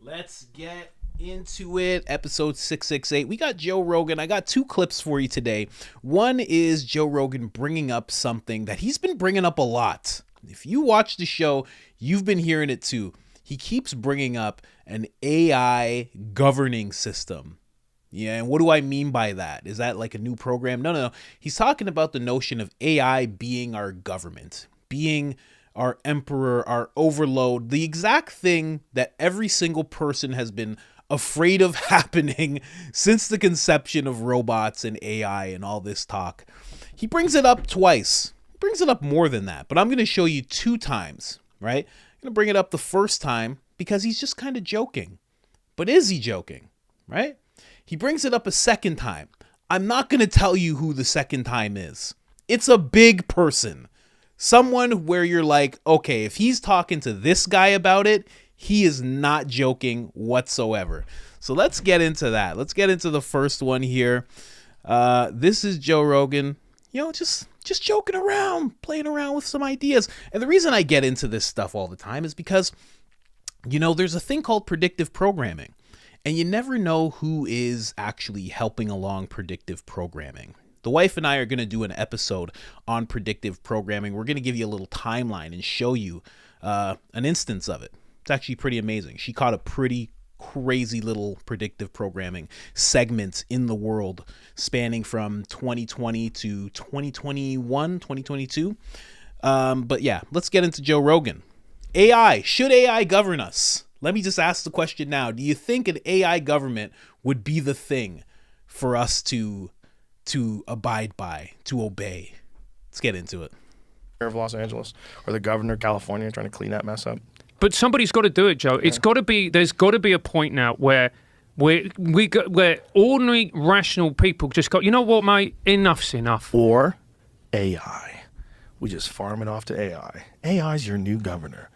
Let's get into it. Episode 668. We got Joe Rogan. I got two clips for you today. One is Joe Rogan bringing up something that he's been bringing up a lot. If you watch the show, you've been hearing it too. He keeps bringing up an AI governing system. Yeah, and what do I mean by that? Is that like a new program? No. He's talking about the notion of AI being our government, being our emperor, our overload, the exact thing that every single person has been afraid of happening since the conception of robots and AI and all this talk. He brings it up twice. He brings it up more than that, but I'm going to show you 2 times, right? I'm going to bring it up the first time because he's just kind of joking. But is he joking, right? He brings it up a second time. I'm not going to tell you who the second time is. It's a big person. Someone where you're like, okay, if he's talking to this guy about it, he is not joking whatsoever. So let's get into that. Let's get into the first one here. This is Joe Rogan, just joking around, playing around with some ideas. And the reason I get into this stuff all the time is because, there's a thing called predictive programming. And you never know who is actually helping along predictive programming. The wife and I are going to do an episode on predictive programming. We're going to give you a little timeline and show you an instance of it. It's actually pretty amazing. She caught a pretty crazy little predictive programming segment in the world spanning from 2020 to 2021, 2022. But yeah, let's get into Joe Rogan. AI. Should AI govern us? Let me just ask the question now. Do you think an AI government would be the thing for us to abide by, to obey? Let's get into it. Of Los Angeles or the governor of California trying to clean that mess up. But somebody's got to do it, Joe. It's got to be. There's got to be a point now where where ordinary rational people just go, you know what, mate? Enough's enough. Or AI. We just farm it off to AI. AI's your new governor.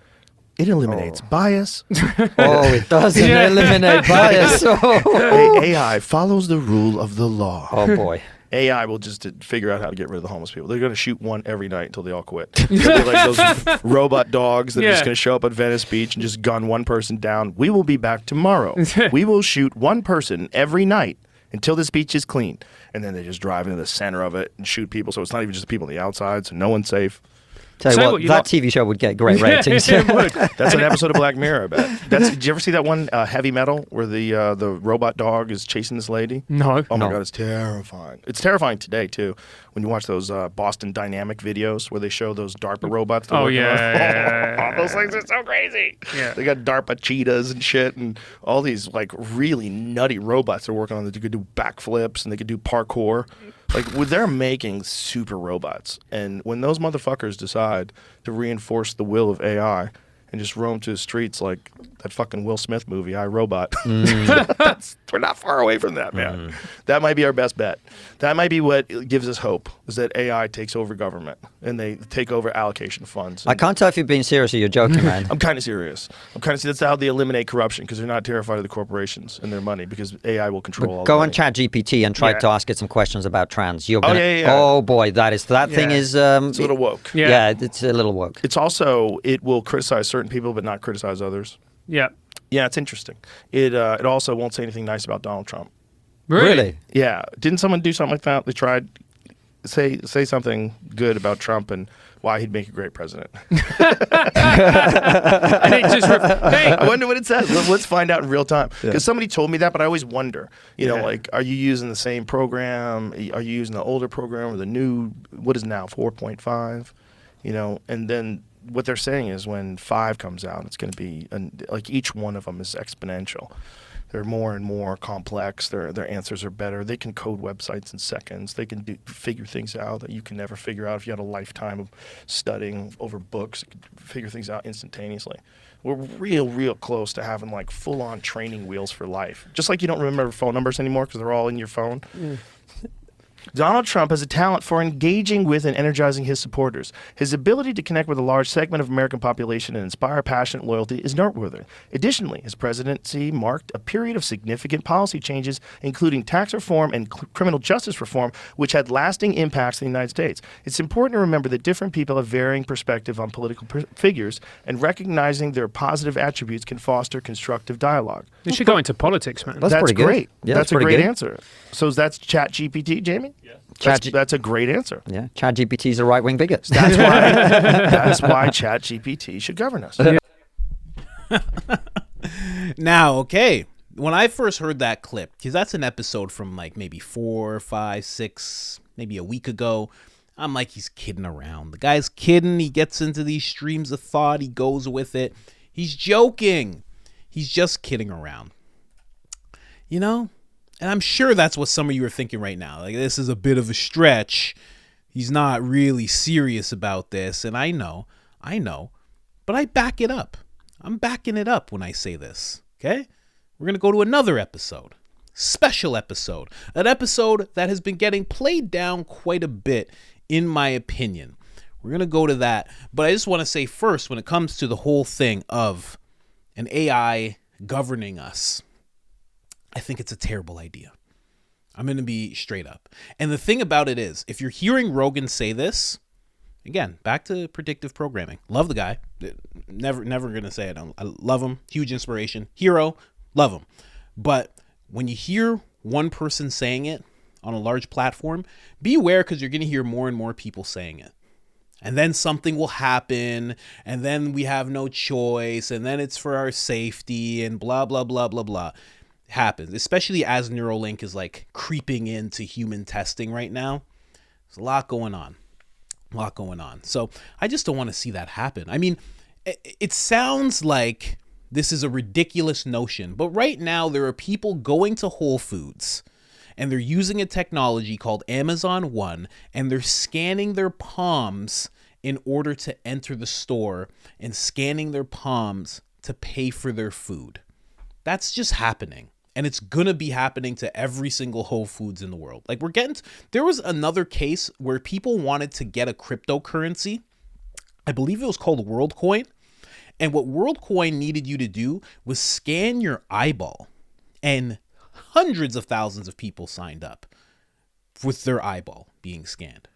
It eliminates bias. It doesn't eliminate bias. AI follows the rule of the law. Oh, boy. AI will just figure out how to get rid of the homeless people. They're going to shoot one every night until they all quit. They'll be like those robot dogs that are just going to show up at Venice Beach and just gun one person down. We will be back tomorrow. We will shoot one person every night until this beach is clean. And then they just drive into the center of it and shoot people. So it's not even just the people on the outside, so no one's safe. Tell you what, that TV show would get great ratings. It would. That's an episode of Black Mirror, I bet. Did you ever see that one, Heavy Metal, where the robot dog is chasing this lady? No. Oh, my God, it's terrifying. It's terrifying today, too, when you watch those Boston Dynamic videos where they show those DARPA robots. Those things are so crazy. Yeah. They got DARPA cheetahs and shit and all these, like, really nutty robots they're working on that could do backflips and they could do parkour. Like, they're making super robots. And when those motherfuckers decide to reinforce the will of AI and just roam to the streets like that fucking Will Smith movie, I, Robot, we're not far away from that, man. That might be our best bet. That might be what gives us hope, is that AI takes over government and they take over allocation of funds. I can't tell if you're being serious or you're joking, man. I'm kind of serious. That's how they eliminate corruption, because they're not terrified of the corporations and their money, because AI will control all the Go money. on ChatGPT and try to ask it some questions about trans. You're gonna, Oh boy, that thing is... it's a little woke. Yeah, it's a little woke. It's also, it will criticize certain people but not criticize others. Yeah. Yeah, it's interesting. It also won't say anything nice about Donald Trump. Really? Yeah. Didn't someone do something like that? They tried say something good about Trump and why he'd make a great president. And it just hey. I wonder what it says. Let's find out in real time. Because somebody told me that, but I always wonder, like, are you using the same program? Are you using the older program or the new, what is now, 4.5? And then what they're saying is when 5 comes out, it's going to be, like, each one of them is exponential. They're more and more complex. Their answers are better. They can code websites in seconds. They can figure things out that you can never figure out if you had a lifetime of studying over books. You could figure things out instantaneously. We're real close to having, like, full-on training wheels for life. Just like you don't remember phone numbers anymore because they're all in your phone. Donald Trump has a talent for engaging with and energizing his supporters. His ability to connect with a large segment of American population and inspire passionate loyalty is noteworthy. Additionally, his presidency marked a period of significant policy changes, including tax reform and criminal justice reform, which had lasting impacts in the United States. It's important to remember that different people have varying perspective on political figures, and recognizing their positive attributes can foster constructive dialogue. You should go into politics, man. That's pretty good. Great. Yeah, that's a great good answer. So that's ChatGPT, Jamie? Yeah. That's a great answer. Yeah, ChatGPT is a right-wing bigot. That's why ChatGPT should govern us. Now, okay, when I first heard that clip, because that's an episode from like maybe 4, 5, 6, maybe a week ago, I'm like, he's kidding around. The guy's kidding. He gets into these streams of thought. He goes with it. He's joking. He's just kidding around. You know? And I'm sure that's what some of you are thinking right now. Like, this is a bit of a stretch. He's not really serious about this. And I know. But I back it up. I'm backing it up when I say this. Okay? We're going to go to another episode. Special episode. An episode that has been getting played down quite a bit, in my opinion. We're going to go to that. But I just want to say first, when it comes to the whole thing of an AI governing us, I think it's a terrible idea. I'm going to be straight up. And the thing about it is, if you're hearing Rogan say this, again, back to predictive programming. Love the guy. Never going to say it. I love him. Huge inspiration. Hero. Love him. But when you hear one person saying it on a large platform, be aware, because you're going to hear more and more people saying it. And then something will happen, and then we have no choice, and then it's for our safety, and blah, blah, blah, blah, blah. Happens, especially as Neuralink is like creeping into human testing right now. There's a lot going on. So I just don't want to see that happen. I mean, it sounds like this is a ridiculous notion, but right now there are people going to Whole Foods and they're using a technology called Amazon One, and they're scanning their palms in order to enter the store and scanning their palms to pay for their food. That's just happening. And it's going to be happening to every single Whole Foods in the world. Like, there was another case where people wanted to get a cryptocurrency. I believe it was called WorldCoin. And what WorldCoin needed you to do was scan your eyeball. And hundreds of thousands of people signed up with their eyeball being scanned.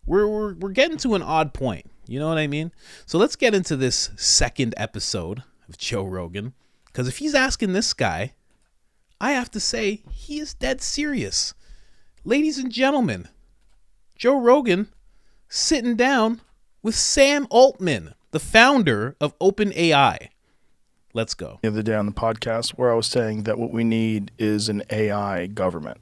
We're getting to an odd point. You know what I mean? So let's get into this second episode of Joe Rogan. Because if he's asking this guy, I have to say he is dead serious. Ladies and gentlemen, Joe Rogan sitting down with Sam Altman, the founder of OpenAI. Let's go. The other day on the podcast where I was saying that what we need is an AI government.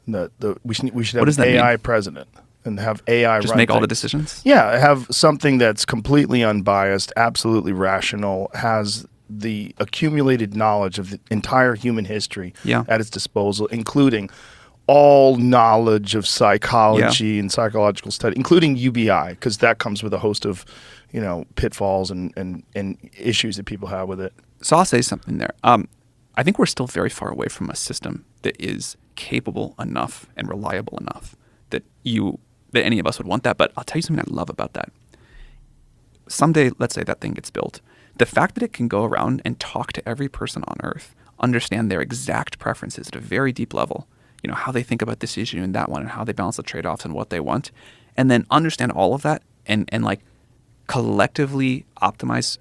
That we should have an AI president and have AI just make all the decisions? Yeah, have something that's completely unbiased, absolutely rational, has the accumulated knowledge of the entire human history at its disposal, including all knowledge of psychology and psychological study, including UBI, because that comes with a host of, pitfalls and issues that people have with it. So I'll say something there. I think we're still very far away from a system that is capable enough and reliable enough that any of us would want that. But I'll tell you something I love about that. Someday, let's say that thing gets built. The fact that it can go around and talk to every person on Earth, understand their exact preferences at a very deep level, how they think about this issue and that one and how they balance the trade-offs and what they want, and then understand all of that and like collectively optimize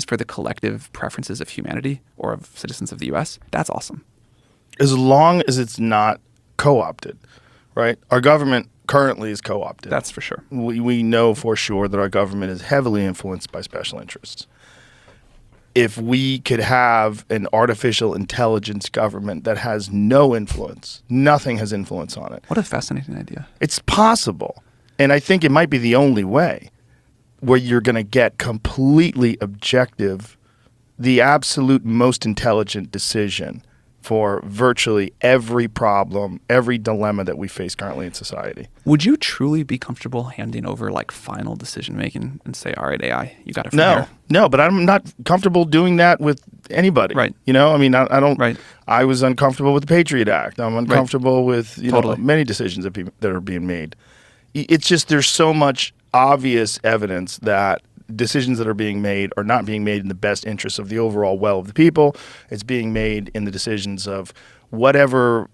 for the collective preferences of humanity or of citizens of the U.S., that's awesome. As long as it's not co-opted, right? Our government currently is co-opted. That's for sure. We know for sure that our government is heavily influenced by special interests. If we could have an artificial intelligence government that has no influence, nothing has influence on it. What a fascinating idea. It's possible. And I think it might be the only way where you're going to get completely objective, the absolute most intelligent decision for virtually every problem, every dilemma that we face currently in society. Would you truly be comfortable handing over like final decision making and say, all right, AI, you got it from here? No, but I'm not comfortable doing that with anybody. Right. You know, I mean, I don't. Right. I was uncomfortable with the Patriot Act. I'm uncomfortable with Totally. many decisions that are being made. It's just there's so much obvious evidence that decisions that are being made are not being made in the best interests of the overall well of the people. It's being made in the decisions of whatever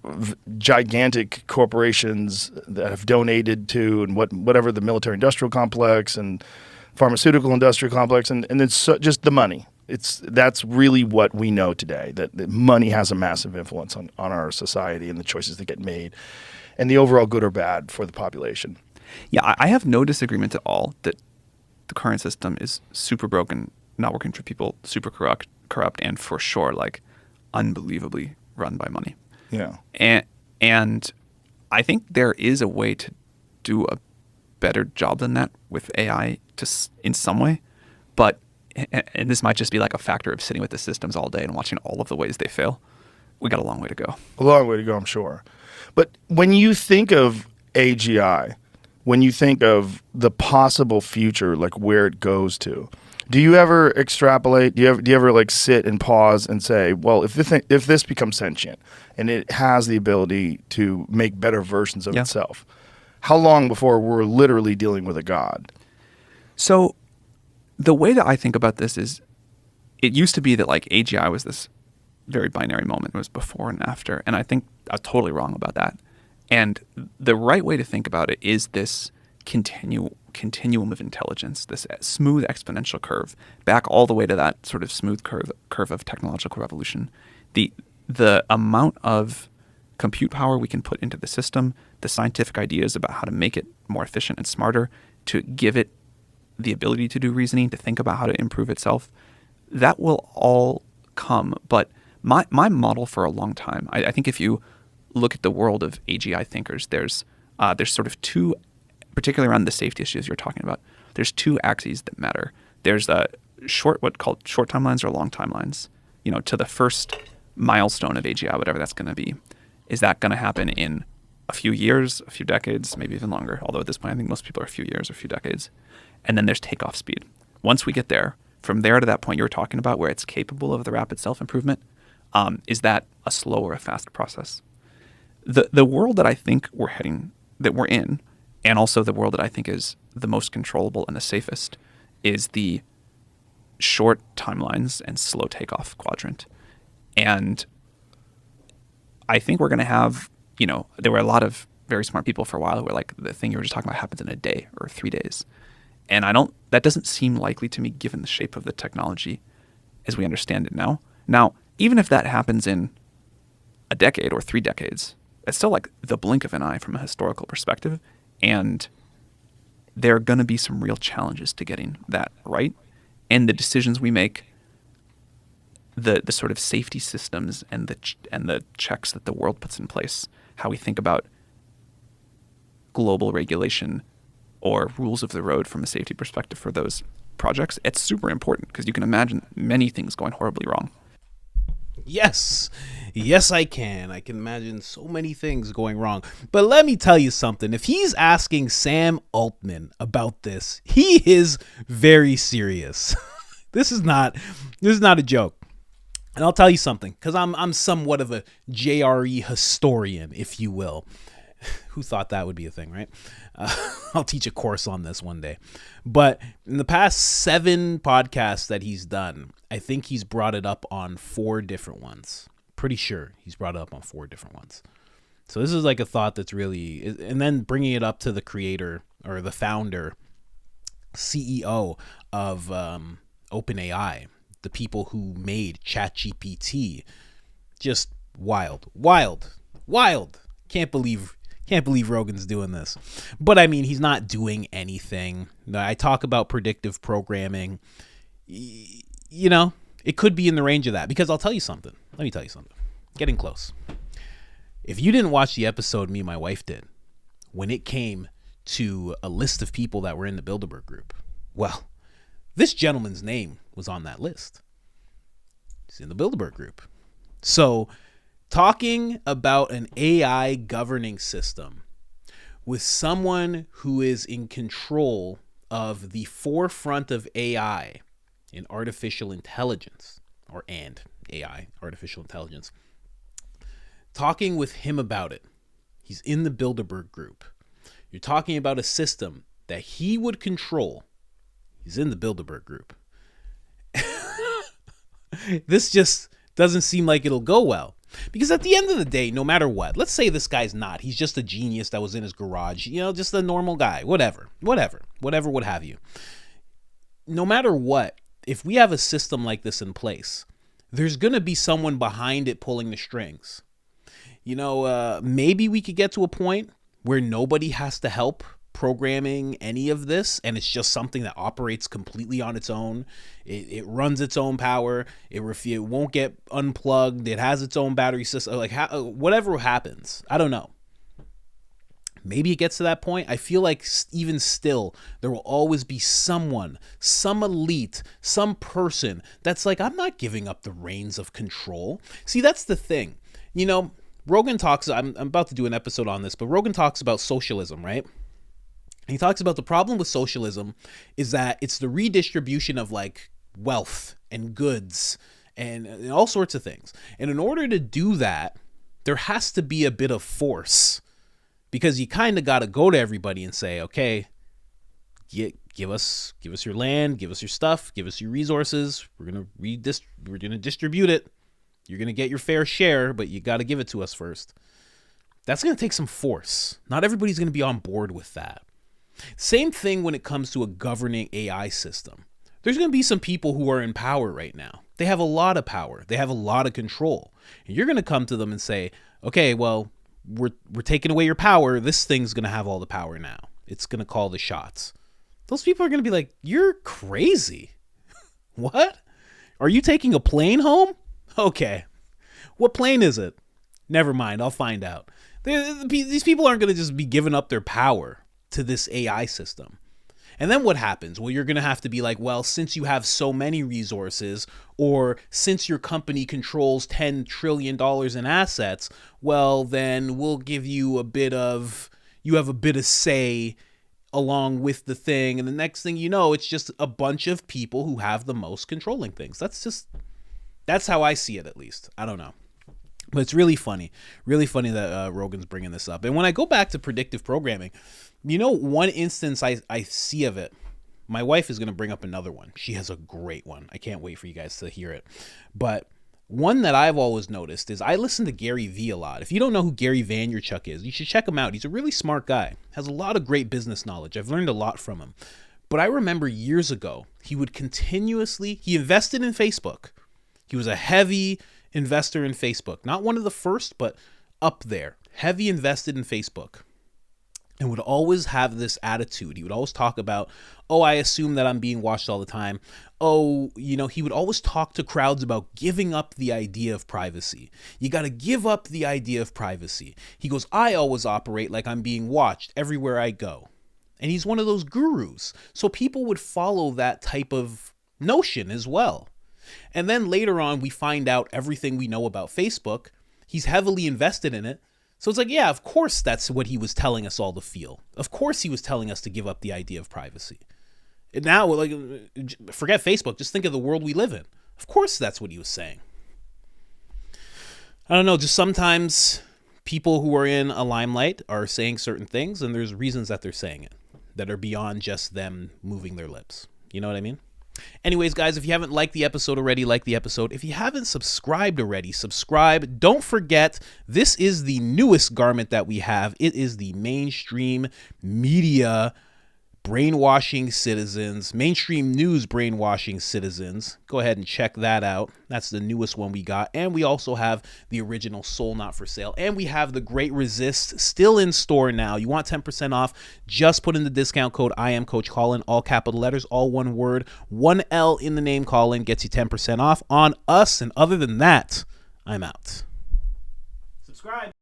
gigantic corporations that have donated to, and whatever the military industrial complex and pharmaceutical industrial complex, and it's just the money. That's really what we know today, that money has a massive influence on our society and the choices that get made and the overall good or bad for the population. Yeah, I have no disagreement at all that the current system is super broken, not working for people, super corrupt, and for sure, like, unbelievably run by money. Yeah. And I think there is a way to do a better job than that with AI in some way, but and this might just be like a factor of sitting with the systems all day and watching all of the ways they fail. We got a long way to go. A long way to go, I'm sure. But when you think of AGI, when you think of the possible future, like where it goes to, do you ever extrapolate? Do you ever like sit and pause and say, well, if this becomes sentient and it has the ability to make better versions of itself, how long before we're literally dealing with a god? So the way that I think about this is, it used to be that like AGI was this very binary moment. It was before and after. And I think I'm totally wrong about that. And the right way to think about it is this continuum of intelligence, this smooth exponential curve, back all the way to that sort of smooth curve of technological revolution. The amount of compute power we can put into the system, the scientific ideas about how to make it more efficient and smarter, to give it the ability to do reasoning, to think about how to improve itself, that will all come. But my model for a long time, I think if you look at the world of AGI thinkers, there's sort of two, particularly around the safety issues you're talking about, there's two axes that matter. There's what's called short timelines or long timelines, to the first milestone of AGI, whatever that's going to be. Is that going to happen in a few years, a few decades, maybe even longer? Although at this point, I think most people are a few years or a few decades. And then there's takeoff speed. Once we get there, from there to that point you were talking about where it's capable of the rapid self-improvement, is that a slow or a fast process? The world that I think that we're in, and also the world that I think is the most controllable and the safest, is the short timelines and slow takeoff quadrant. And I think we're going to have, there were a lot of very smart people for a while where like the thing you were just talking about happens in a day or 3 days. And that doesn't seem likely to me given the shape of the technology as we understand it now. Now, even if that happens in a decade or 3 decades, it's still like the blink of an eye from a historical perspective. And there are going to be some real challenges to getting that right. And the decisions we make, the sort of safety systems and the checks that the world puts in place, how we think about global regulation or rules of the road from a safety perspective for those projects, it's super important because you can imagine many things going horribly wrong. Yes, I can. I can imagine so many things going wrong. But let me tell you something. If he's asking Sam Altman about this, he is very serious. This is not a joke. And I'll tell you something, because I'm somewhat of a JRE historian, if you will. Who thought that would be a thing, right? I'll teach a course on this one day. But in the past 7 podcasts that he's done, I think he's brought it up on 4 different ones. Pretty sure he's brought it up on 4 different ones. So this is like a thought that's really, and then bringing it up to the creator or the founder, CEO of OpenAI, the people who made ChatGPT. Just wild. Can't believe Rogan's doing this. But I mean, he's not doing anything. I talk about predictive programming. It could be in the range of that, because I'll tell you something. Let me tell you something. Getting close. If you didn't watch the episode me and my wife did, when it came to a list of people that were in the Bilderberg group, well, this gentleman's name was on that list. He's in the Bilderberg group. So talking about an AI governing system with someone who is in control of the forefront of AI in artificial intelligence, and AI, artificial intelligence. Talking with him about it. He's in the Bilderberg group. You're talking about a system that he would control. He's in the Bilderberg group. This just doesn't seem like it'll go well. Because at the end of the day, no matter what, let's say this guy's not. He's just a genius that was in his garage, just a normal guy, whatever would have you. No matter what, if we have a system like this in place, there's going to be someone behind it pulling the strings. Maybe we could get to a point where nobody has to help programming any of this, and it's just something that operates completely on its own. It runs its own power. It won't get unplugged. It has its own battery system. Whatever happens, I don't know. Maybe it gets to that point. I feel like even still, there will always be someone, some elite, some person that's like, I'm not giving up the reins of control. See, that's the thing. Rogan talks, I'm about to do an episode on this, but Rogan talks about socialism, right? He talks about the problem with socialism is that it's the redistribution of like wealth and goods and all sorts of things. And in order to do that, there has to be a bit of force, because you kind of got to go to everybody and say, okay, give us your land, give us your stuff, give us your resources. We're going to distribute it. You're going to get your fair share, but you got to give it to us first. That's going to take some force. Not everybody's going to be on board with that. Same thing when it comes to a governing AI system. There's going to be some people who are in power right now. They have a lot of power. They have a lot of control. And you're going to come to them and say, okay, well, we're taking away your power. This thing's going to have all the power now. It's going to call the shots. Those people are going to be like, you're crazy. What? Are you taking a plane home? Okay. What plane is it? Never mind. I'll find out. These people aren't going to just be giving up their power to this AI system. And then what happens? Well, you're going to have to be like, well, since you have so many resources, or since your company controls $10 trillion in assets, well, then we'll give you you have a bit of say along with the thing. And the next thing you know, it's just a bunch of people who have the most controlling things. That's how I see it, at least. I don't know. But it's really funny that Rogan's bringing this up. And when I go back to predictive programming, one instance I see of it, my wife is going to bring up another one. She has a great one. I can't wait for you guys to hear it. But one that I've always noticed is I listen to Gary Vee a lot. If you don't know who Gary Vaynerchuk is, you should check him out. He's a really smart guy, has a lot of great business knowledge. I've learned a lot from him. But I remember years ago, he invested in Facebook. He was a heavy investor in Facebook. Not one of the first, but up there. Heavy invested in Facebook. And would always have this attitude. He would always talk about, I assume that I'm being watched all the time. He would always talk to crowds about giving up the idea of privacy. You got to give up the idea of privacy. He goes, I always operate like I'm being watched everywhere I go. And he's one of those gurus. So people would follow that type of notion as well. And then later on, we find out everything we know about Facebook. He's heavily invested in it. So it's like, yeah, of course that's what he was telling us all to feel. Of course he was telling us to give up the idea of privacy. And now, forget Facebook. Just think of the world we live in. Of course that's what he was saying. I don't know. Just sometimes people who are in a limelight are saying certain things, and there's reasons that they're saying it that are beyond just them moving their lips. You know what I mean? Anyways, guys, if you haven't liked the episode already, like the episode. If you haven't subscribed already, subscribe. Don't forget, this is the newest garment that we have. It is the mainstream media brainwashing citizens, mainstream news brainwashing citizens. Go ahead and check that out. That's the newest one we got. And we also have the original Soul Not For Sale. And we have the Great Resist still in store now. You want 10% off? Just put in the discount code I am Coach Colin, all capital letters, all one word, one L in the name Colin, gets you 10% off on us. And other than that, I'm out. Subscribe.